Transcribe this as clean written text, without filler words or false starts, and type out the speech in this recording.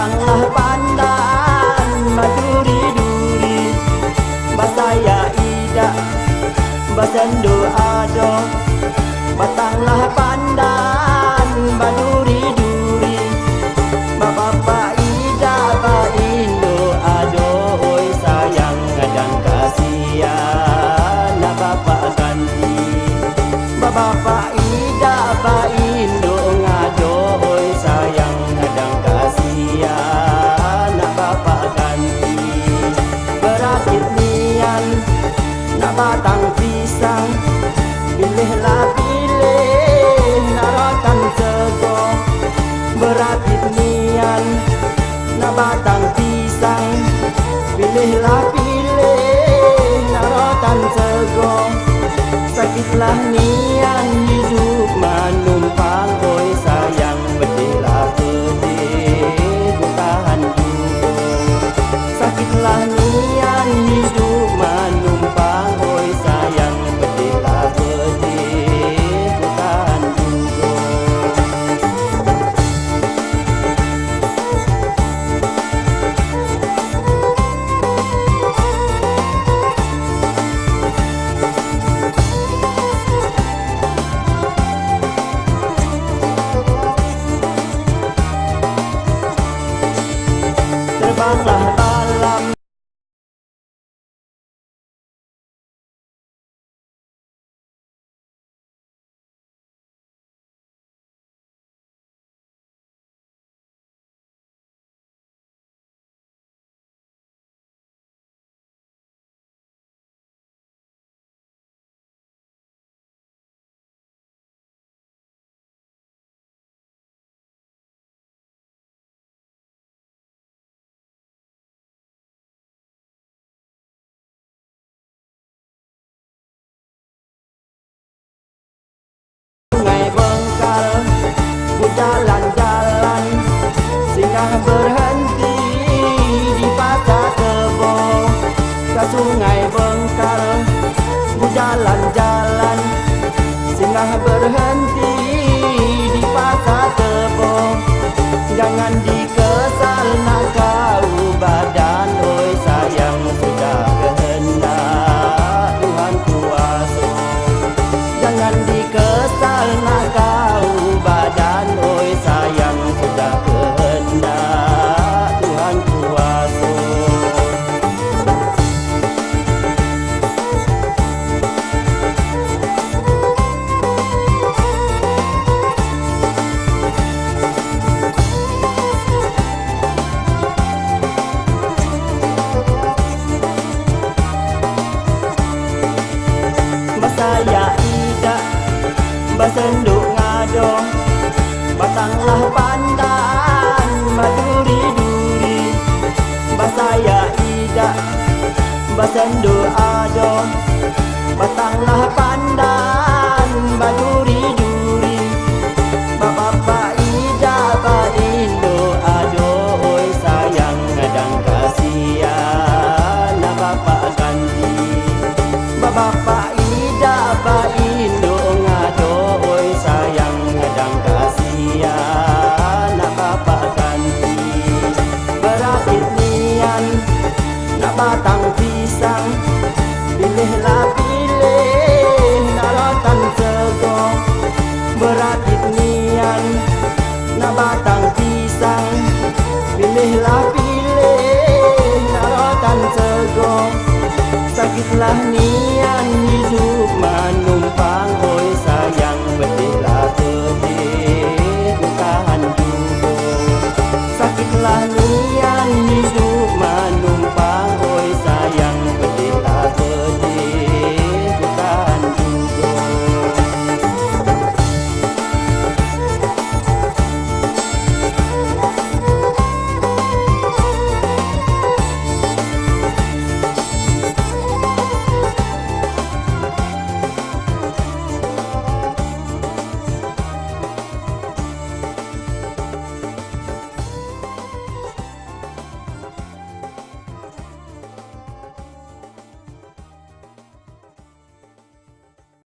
Batanglah pandan maduri-duri, basaya ida basendu ado. Batanglah pandan maduri-duri, bapa ida ba indo ado. Oi sayang dan kasihan na bapa ganti, bapa ida ba indo ngado. Oi sayang dan kasihan na bapa ganti. Berakit nian na batang pisang, pilihlah pilih narotan sego. Berakit nian na batang pisang, pilihlah pilih narotan sego. Sakitlah nian hidup menumpang. Oi sayang bedilah pedih tahan dulu. Sakitlah nian hidup menumpang. Oi sayang bedilah pedih tahan dulu. Terbanglah malam, sungai Bengkal ku jalan-jalan, singgah berhenti di pasar kebo. Ke sungai Bengkal ku jalan-jalan, singgah berhenti di pasar kebo. Jangan dikesal nak kau badan. Oi sayang sudah kehendak Tuhan kuasa. Jangan dikesal nak kau badan. Oi sayang sudah kehendak Tuhan kuasa. Basaya ida basenduk ngado, batanglah pandan maduri-duri, basaya ida basenduk ado. Batanglah pandan maduri-duri, bapa ida ba indo ado. Oi sayang dan kasihan na bapa ganti, bapa ida ba indo ngado. Oi sayang dan kasihan na bapa ganti. Berakit nian na batang pisang, pilihlah pilih narotan sego. Berakit nian na batang pisang, pilihlah pilih narotan sego. Sakitlah nian